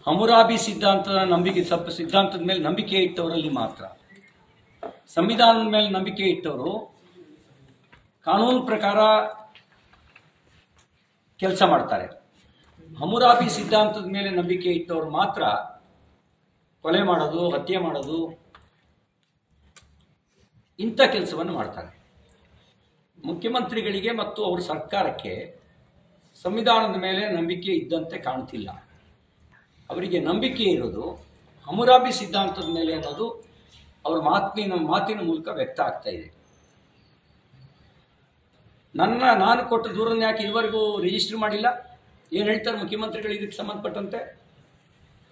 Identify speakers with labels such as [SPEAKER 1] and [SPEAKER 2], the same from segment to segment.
[SPEAKER 1] ಹಮುರಾಬಿ ಸಿದ್ಧಾಂತದ ಮೇಲೆ ನಂಬಿಕೆ ಇಟ್ಟವರಲ್ಲಿ ಮಾತ್ರ, ಸಂವಿಧಾನದ ಮೇಲೆ ನಂಬಿಕೆ ಇಟ್ಟವರು ಕಾನೂನು ಪ್ರಕಾರ ಕೆಲಸ ಮಾಡ್ತಾರೆ. ಹಮುರಾಬಿ ಸಿದ್ಧಾಂತದ ಮೇಲೆ ನಂಬಿಕೆ ಇಟ್ಟವರು ಮಾತ್ರ ಕೊಲೆ ಮಾಡೋದು, ಹತ್ಯೆ ಮಾಡೋದು, ಇಂಥ ಕೆಲಸವನ್ನು ಮಾಡ್ತಾರೆ. ಮುಖ್ಯಮಂತ್ರಿಗಳಿಗೆ ಮತ್ತು ಅವರ ಸರ್ಕಾರಕ್ಕೆ ಸಂವಿಧಾನದ ಮೇಲೆ ನಂಬಿಕೆ ಇದ್ದಂತೆ ಕಾಣ್ತಿಲ್ಲ. ಅವರಿಗೆ ನಂಬಿಕೆ ಇರೋದು ಹಮುರಾಬಿ ಸಿದ್ಧಾಂತದ ಮೇಲೆ ಅನ್ನೋದು ಅವ್ರ ಮಾತಿನ ಮೂಲಕ ವ್ಯಕ್ತ ಆಗ್ತಾ ಇದೆ. ನಾನು ಕೊಟ್ಟ ದೂರನ್ನು ಯಾಕೆ ಇದುವರೆಗೂ ರಿಜಿಸ್ಟರ್ ಮಾಡಿಲ್ಲ? ಏನು ಹೇಳ್ತಾರೆ ಮುಖ್ಯಮಂತ್ರಿಗಳು ಇದಕ್ಕೆ ಸಂಬಂಧಪಟ್ಟಂತೆ?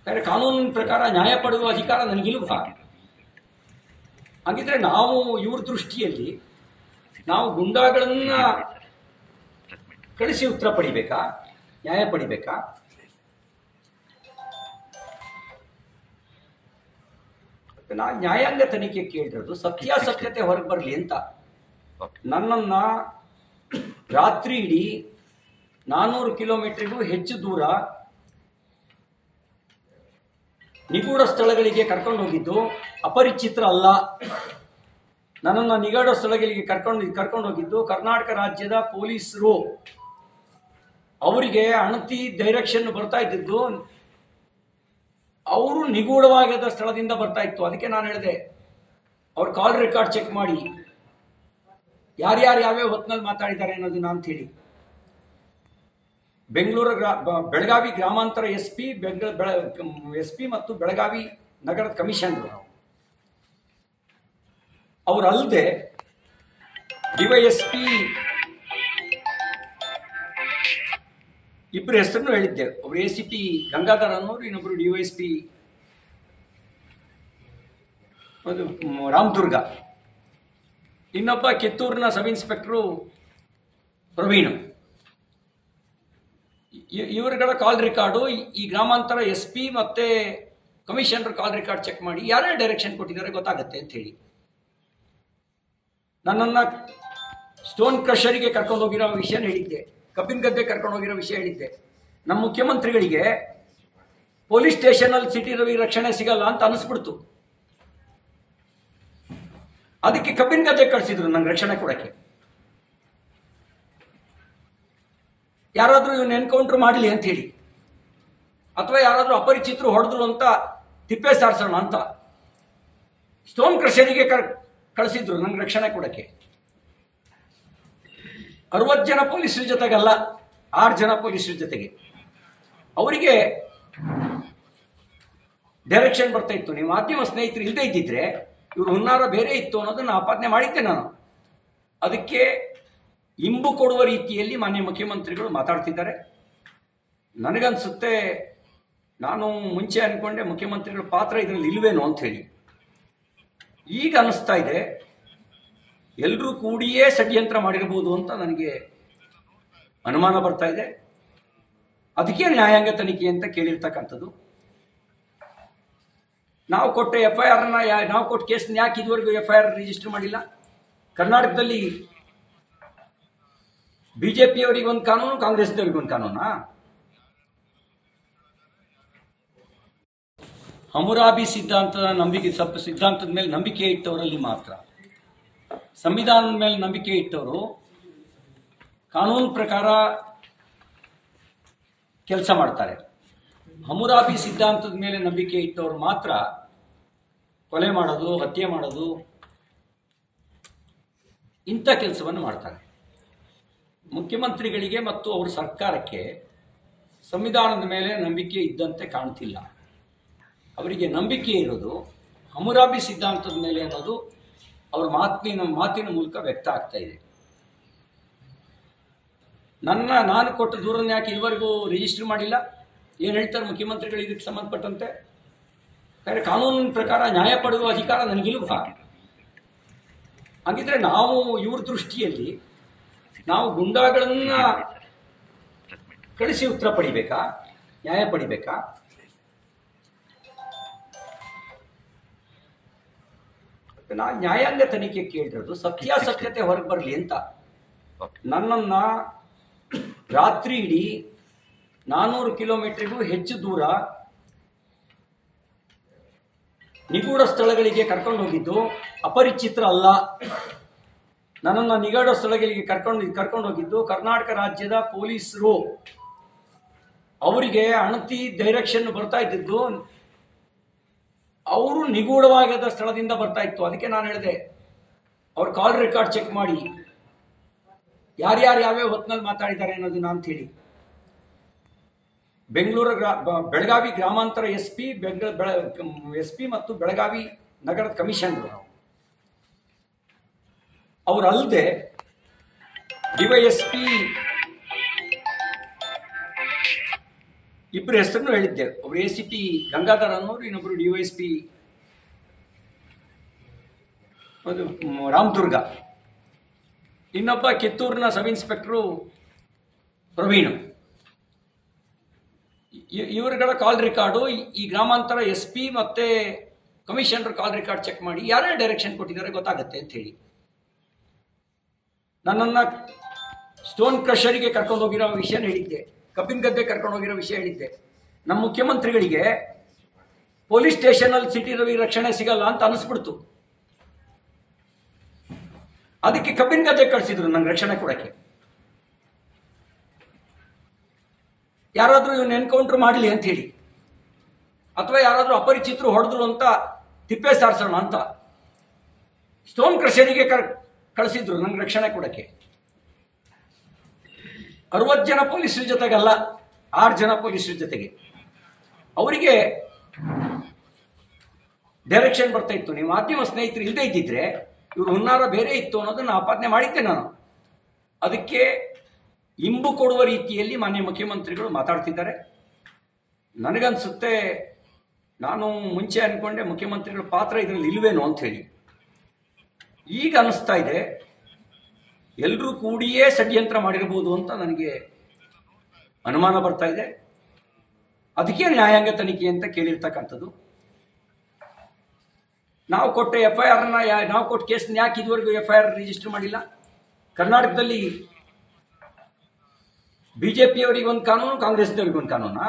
[SPEAKER 1] ಯಾಕಂದರೆ ಕಾನೂನಿನ ಪ್ರಕಾರ ನ್ಯಾಯ ಪಡೆಯುವ ಅಧಿಕಾರ ನನಗಿಲ್ವಾ? ಹಾಗಿದ್ರೆ ನಾವು ಇವ್ರ ದೃಷ್ಟಿಯಲ್ಲಿ ನಾವು ಗುಂಡಾಗಳನ್ನ ಕಳಿಸಿ ಉತ್ತರ ಪಡಿಬೇಕಾ, ನ್ಯಾಯ ಪಡಿಬೇಕಾ? ನಾನು ನ್ಯಾಯಾಂಗ ತನಿಖೆ ಕೇಳಿರೋದು ಸತ್ಯಾಸತ್ಯತೆ ಹೊರಗೆ ಬರಲಿ ಅಂತ. ನನ್ನನ್ನ ರಾತ್ರಿ ಇಡೀ 400 ಕಿಲೋಮೀಟರ್ಗೂ ಹೆಚ್ಚು ದೂರ ನಿಗೂಢ ಸ್ಥಳಗಳಿಗೆ ಕರ್ಕೊಂಡು ಹೋಗಿದ್ದು ಅಪರಿಚಿತರ ಅಲ್ಲ. ನನ್ನನ್ನು ನಿಗೂಢ ಸ್ಥಳಗಳಿಗೆ ಕರ್ಕೊಂಡು ಹೋಗಿದ್ದು ಕರ್ನಾಟಕ ರಾಜ್ಯದ ಪೊಲೀಸರು. ಅವರಿಗೆ ಅಣತಿ ಡೈರೆಕ್ಷನ್ ಬರ್ತಾ ಇದ್ದಿದ್ದು ಅವರು ನಿಗೂಢವಾದ ಸ್ಥಳದಿಂದ ಬರ್ತಾ ಇತ್ತು. ಅದಕ್ಕೆ ನಾನು ಹೇಳಿದೆ, ಅವ್ರ ಕಾಲ್ ರೆಕಾರ್ಡ್ ಚೆಕ್ ಮಾಡಿ, ಯಾರ್ಯಾರು ಯಾವ್ಯಾವ ಹೊತ್ತಿನಲ್ಲಿ ಮಾತಾಡಿದ್ದಾರೆ ಅನ್ನೋದನ್ನ ಅಂತ ಹೇಳಿ. ಬೆಳಗಾವಿ ಗ್ರಾಮಾಂತರ ಎಸ್ ಪಿ ಮತ್ತು ಬೆಳಗಾವಿ ನಗರದ ಕಮಿಷನರ್ ಅವರಲ್ಲದೆ ಡಿವೈಎಸ್ಪಿ ಇಬ್ಬರು ಹೆಸರನ್ನು ಹೇಳಿದ್ದೆ. ಒಬ್ರು ACP ಗಂಗಾಧರ್ ಅನ್ನೋರು, ಇನ್ನೊಬ್ರು DYSP ರಾಮದುರ್ಗ, ಇನ್ನೊಬ್ಬ ಕಿತ್ತೂರಿನ ಸಬ್ ಇನ್ಸ್ಪೆಕ್ಟರು ಪ್ರವೀಣ್. ಇವರುಗಳ ಕಾಲ್ ರೆಕಾರ್ಡು ಈ ಗ್ರಾಮಾಂತರ SP ಮತ್ತೆ ಕಮಿಷನರ್ ಕಾಲ್ ರೆಕಾರ್ಡ್ ಚೆಕ್ ಮಾಡಿ ಯಾರ್ಯಾರು ಡೈರೆಕ್ಷನ್ ಕೊಟ್ಟಿದ್ದಾರೆ ಗೊತ್ತಾಗತ್ತೆ ಅಂತ ಹೇಳಿ. ನನ್ನನ್ನು ಸ್ಟೋನ್ ಕ್ರಷರಿಗೆ ಕರ್ಕೊಂಡು ಹೋಗಿರೋ ವಿಷಯ ಹೇಳಿದ್ದೆ, ಕಬ್ಬಿನ ಗದ್ದೆ ಕರ್ಕೊಂಡು ಹೋಗಿರೋ ವಿಷಯ ಹೇಳಿದ್ದೆ. ನಮ್ಮ ಮುಖ್ಯಮಂತ್ರಿಗಳಿಗೆ ಪೊಲೀಸ್ ಸ್ಟೇಷನಲ್ಲಿ ಸಿಟಿ ರವಿ ರಕ್ಷಣೆ ಸಿಗಲ್ಲ ಅಂತ ಅನಿಸ್ಬಿಡ್ತು. ಅದಕ್ಕೆ ಕಬ್ಬಿನ ಗದ್ದೆ ಕಳಿಸಿದ್ರು ನಂಗೆ ರಕ್ಷಣೆ ಕೊಡಕ್ಕೆ. ಯಾರಾದ್ರೂ ಇವನ್ನ ಎನ್ಕೌಂಟರ್ ಮಾಡಲಿ ಅಂತ ಹೇಳಿ, ಅಥವಾ ಯಾರಾದ್ರೂ ಅಪರಿಚಿತರು ಹೊಡೆದ್ರು ಅಂತ ತಿಪ್ಪೆ ಸಾರಿಸೋಣ ಅಂತ ಸ್ಟೋನ್ ಕ್ರಷರಿಗೆ ಕಳಿಸಿದ್ರು ನಂಗೆ ರಕ್ಷಣೆ ಕೊಡಕ್ಕೆ. 60 ಜನ ಪೊಲೀಸರ ಜೊತೆಗಲ್ಲ, 6 ಜನ ಪೊಲೀಸರ ಜೊತೆಗೆ ಅವರಿಗೆ ಡೈರೆಕ್ಷನ್ ಬರ್ತಾ ಇತ್ತು. ನೀವು ಮಾಧ್ಯಮ ಸ್ನೇಹಿತರು ಇಲ್ಲದೆ ಇದ್ದಿದ್ರೆ ಇವರು ಹುನ್ನಾರ ಬೇರೆ ಇತ್ತು ಅನ್ನೋದನ್ನ ಆಪಾದನೆ ಮಾಡಿದ್ದೆ ನಾನು. ಅದಕ್ಕೆ ಇಂಬು ಕೊಡುವ ರೀತಿಯಲ್ಲಿ ಮಾನ್ಯ ಮುಖ್ಯಮಂತ್ರಿಗಳು ಮಾತಾಡ್ತಿದ್ದಾರೆ. ನನಗನ್ಸುತ್ತೆ, ನಾನು ಮುಂಚೆ ಅನ್ಕೊಂಡೆ ಮುಖ್ಯಮಂತ್ರಿಗಳ ಪಾತ್ರ ಇದರಲ್ಲಿ ಇಲ್ವೇನೋ ಅಂತ ಹೇಳಿ. ಈಗ ಅನಿಸ್ತಾ ಇದೆ ಎಲ್ಲರೂ ಕೂಡಿಯೇ ಷಡ್ಯಂತ್ರ ಮಾಡಿರಬಹುದು ಅಂತ ನನಗೆ ಅನುಮಾನ ಬರ್ತಾ ಇದೆ. ಅದಕ್ಕೆ ನ್ಯಾಯಾಂಗ ತನಿಖೆ ಅಂತ ಕೇಳಿರ್ತಕ್ಕಂಥದ್ದು. ನಾವು ಕೊಟ್ಟ FIR ನಾವು ಕೊಟ್ಟ ಕೇಸ್ನ ಯಾಕೆ ಇದುವರೆಗೂ FIR ರಿಜಿಸ್ಟರ್ ಮಾಡಿಲ್ಲ? ಕರ್ನಾಟಕದಲ್ಲಿ BJP-ಯವರಿಗೆ ಒಂದು ಕಾನೂನು, ಕಾಂಗ್ರೆಸ್ನವರಿಗೆ ಒಂದು ಕಾನೂನಾ? ಹಮುರಾಬಿ ಸಿದ್ಧಾಂತದ ಮೇಲೆ ನಂಬಿಕೆ ಇಟ್ಟವರಲ್ಲಿ ಮಾತ್ರ, ಸಂವಿಧಾನದ ಮೇಲೆ ನಂಬಿಕೆ ಇಟ್ಟವರು ಕಾನೂನು ಪ್ರಕಾರ ಕೆಲಸ ಮಾಡ್ತಾರೆ. ಹಮುರಾಬಿ ಸಿದ್ಧಾಂತದ ಮೇಲೆ ನಂಬಿಕೆ ಇಟ್ಟವರು ಮಾತ್ರ ಕೊಲೆ ಮಾಡೋದು, ಹತ್ಯೆ ಮಾಡೋದು, ಇಂಥ ಕೆಲಸವನ್ನು ಮಾಡ್ತಾರೆ. ಮುಖ್ಯಮಂತ್ರಿಗಳಿಗೆ ಮತ್ತು ಅವರ ಸರ್ಕಾರಕ್ಕೆ ಸಂವಿಧಾನದ ಮೇಲೆ ನಂಬಿಕೆ ಇದ್ದಂತೆ ಕಾಣ್ತಿಲ್ಲ. ಅವರಿಗೆ ನಂಬಿಕೆ ಇರೋದು ಹಮುರಾಬಿ ಸಿದ್ಧಾಂತದ ಮೇಲೆ ಅನ್ನೋದು ಅವ್ರ ಮಾತಿನ ಮೂಲಕ ವ್ಯಕ್ತ ಆಗ್ತಾ ಇದೆ. ನಾನು ಕೊಟ್ಟ ದೂರನ್ನು ಯಾಕೆ ಇದುವರೆಗೂ ರಿಜಿಸ್ಟರ್ ಮಾಡಿಲ್ಲ? ಏನು ಹೇಳ್ತಾರೆ ಮುಖ್ಯಮಂತ್ರಿಗಳು ಇದಕ್ಕೆ ಸಂಬಂಧಪಟ್ಟಂತೆ? ಯಾಕಂದರೆ ಕಾನೂನಿನ ಪ್ರಕಾರ ನ್ಯಾಯ ಪಡೆಯುವ ಅಧಿಕಾರ ನನಗಿಲ್ವಾ? ಹಾಗಿದ್ರೆ ನಾವು ಇವ್ರ ದೃಷ್ಟಿಯಲ್ಲಿ ನಾವು ಗುಂಡಾಗಳನ್ನ ಕಳಿಸಿ ಉತ್ತರ ಪಡಿಬೇಕಾ, ನ್ಯಾಯ ಪಡಿಬೇಕಾ? ನಾನು ನ್ಯಾಯಾಂಗ ತನಿಖೆ ಕೇಳಿರೋದು ಸತ್ಯಾಸತ್ಯತೆ ಹೊರಗೆ ಬರಲಿ ಅಂತ. ನನ್ನನ್ನ ರಾತ್ರಿ ಇಡೀ 400 ಕಿಲೋಮೀಟರ್ಗೂ ಹೆಚ್ಚು ದೂರ ನಿಗೂಢ ಸ್ಥಳಗಳಿಗೆ ಕರ್ಕೊಂಡು ಹೋಗಿದ್ದು ಅಪರಿಚಿತರ ಅಲ್ಲ. ನನ್ನನ್ನು ನಿಗೂಢ ಸ್ಥಳಗಳಿಗೆ ಕರ್ಕೊಂಡು ಹೋಗಿದ್ದು ಕರ್ನಾಟಕ ರಾಜ್ಯದ ಪೊಲೀಸರು. ಅವರಿಗೆ ಅಣತಿ ಡೈರೆಕ್ಷನ್ ಬರ್ತಾ ಇದ್ದಿದ್ದು ಅವರು ನಿಗೂಢವಾಗದ ಸ್ಥಳದಿಂದ ಬರ್ತಾ ಇತ್ತು. ಅದಕ್ಕೆ ನಾನು ಹೇಳಿದೆ, ಅವ್ರ ಕಾಲ್ ರೆಕಾರ್ಡ್ ಚೆಕ್ ಮಾಡಿ, ಯಾರ್ಯಾರು ಯಾವ್ಯಾವ ಹೊತ್ತಿನಲ್ಲಿ ಮಾತಾಡಿದ್ದಾರೆ ಅನ್ನೋದನ್ನ ಅಂತ ಹೇಳಿ. ಬೆಳಗಾವಿ ಗ್ರಾಮಾಂತರ ಎಸ್ ಪಿ ಮತ್ತು ಬೆಳಗಾವಿ ನಗರದ ಕಮಿಷನರ್ ಅವರಲ್ಲದೆ ಡಿವೈಎಸ್ಪಿ ಇಬ್ಬರು ಹೆಸರನ್ನು ಹೇಳಿದ್ದೆ. ಒಬ್ರು ACP ಗಂಗಾಧರ್ ಅನ್ನೋರು, ಇನ್ನೊಬ್ರು DYSP ರಾಮದುರ್ಗ, ಇನ್ನೊಬ್ಬ ಕಿತ್ತೂರಿನ ಸಬ್ ಇನ್ಸ್ಪೆಕ್ಟರು ಪ್ರವೀಣ್. ಇವರುಗಳ ಕಾಲ್ ರೆಕಾರ್ಡು ಈ ಗ್ರಾಮಾಂತರ SP ಮತ್ತೆ ಕಮಿಷನರ್ ಕಾಲ್ ರೆಕಾರ್ಡ್ ಚೆಕ್ ಮಾಡಿ ಯಾರ್ಯಾರು ಡೈರೆಕ್ಷನ್ ಕೊಟ್ಟಿದ್ದಾರೆ ಗೊತ್ತಾಗುತ್ತೆ ಅಂತ ಹೇಳಿ. ನನ್ನನ್ನು ಸ್ಟೋನ್ ಕ್ರಷರಿಗೆ ಕರ್ಕೊಂಡು ಹೋಗಿರೋ ವಿಷಯ ಹೇಳಿದ್ದೆ, ಕಬ್ಬಿನ ಗದ್ದೆ ಕರ್ಕೊಂಡು ಹೋಗಿರೋ ವಿಷಯ ಹೇಳಿದ್ದೆ. ನಮ್ಮ ಮುಖ್ಯಮಂತ್ರಿಗಳಿಗೆ ಪೊಲೀಸ್ ಸ್ಟೇಷನ್ ಅಲ್ಲಿ ಸಿಟಿ ರವಿ ರಕ್ಷಣೆ ಸಿಗಲ್ಲ ಅಂತ ಅನಿಸ್ಬಿಡ್ತು. ಅದಕ್ಕೆ ಕಬ್ಬಿನ ಗದ್ದೆ ಕಳಿಸಿದ್ರು ನಂಗೆ ರಕ್ಷಣೆ ಕೊಡಕ್ಕೆ. ಯಾರಾದ್ರೂ ಇವನ್ನ ಎನ್ಕೌಂಟರ್ ಮಾಡಲಿ ಅಂತ ಹೇಳಿ, ಅಥವಾ ಯಾರಾದ್ರೂ ಅಪರಿಚಿತರು ಹೊಡೆದ್ರು ಅಂತ ತಿಪ್ಪೆ ಸಾರಿಸೋಣ ಅಂತ ಸ್ಟೋನ್ ಕ್ರಷರಿಗೆ ಕಳಿಸಿದ್ರು ನಂಗೆ ರಕ್ಷಣೆ ಕೊಡಕ್ಕೆ. 60 ಜನ ಪೊಲೀಸರ ಜೊತೆಗಲ್ಲ, 6 ಜನ ಪೊಲೀಸರ ಜೊತೆಗೆ ಅವರಿಗೆ ಡೈರೆಕ್ಷನ್ ಬರ್ತಾ ಇತ್ತು. ನೀವು ಮಾಧ್ಯಮ ಸ್ನೇಹಿತರು ಇಲ್ಲದೆ ಇದ್ದಿದ್ರೆ ಇವರು ಹುನ್ನಾರ ಬೇರೆ ಇತ್ತು ಅನ್ನೋದನ್ನ ಆಪಾದನೆ ಮಾಡಿದ್ದೆ ನಾನು. ಅದಕ್ಕೆ ಇಂಬು ಕೊಡುವ ರೀತಿಯಲ್ಲಿ ಮಾನ್ಯ ಮುಖ್ಯಮಂತ್ರಿಗಳು ಮಾತಾಡ್ತಿದ್ದಾರೆ. ನನಗನ್ಸುತ್ತೆ, ನಾನು ಮುಂಚೆ ಅನ್ಕೊಂಡೆ ಮುಖ್ಯಮಂತ್ರಿಗಳ ಪಾತ್ರ ಇದರಲ್ಲಿ ಇಲ್ವೇನೋ ಅಂತ ಹೇಳಿ. ಈಗ ಅನಿಸ್ತಾ ಇದೆ ಎಲ್ಲರೂ ಕೂಡಿಯೇ ಷಡ್ಯಂತ್ರ ಮಾಡಿರಬಹುದು ಅಂತ ನನಗೆ ಅನುಮಾನ ಬರ್ತಾ ಇದೆ. ಅದಕ್ಕೆ ನ್ಯಾಯಾಂಗ ತನಿಖೆ ಅಂತ ಕೇಳಿರ್ತಕ್ಕಂಥದ್ದು. ನಾವು ಕೊಟ್ಟ FIR ನಾವು ಕೊಟ್ಟ ಕೇಸ್ನ ಯಾಕೆ ಇದುವರೆಗೂ FIR ರಿಜಿಸ್ಟರ್ ಮಾಡಿಲ್ಲ? ಕರ್ನಾಟಕದಲ್ಲಿ BJPಯವರಿಗೆ ಒಂದು ಕಾನೂನು, ಕಾಂಗ್ರೆಸ್ನವ್ರಿಗೆ ಒಂದು ಕಾನೂನಾ?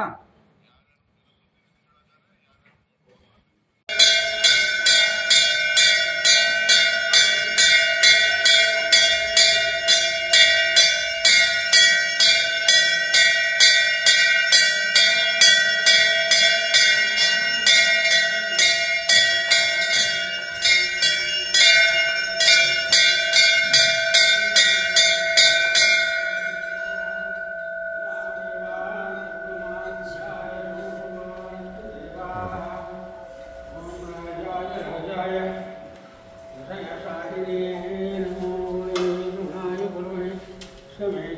[SPEAKER 2] Shame,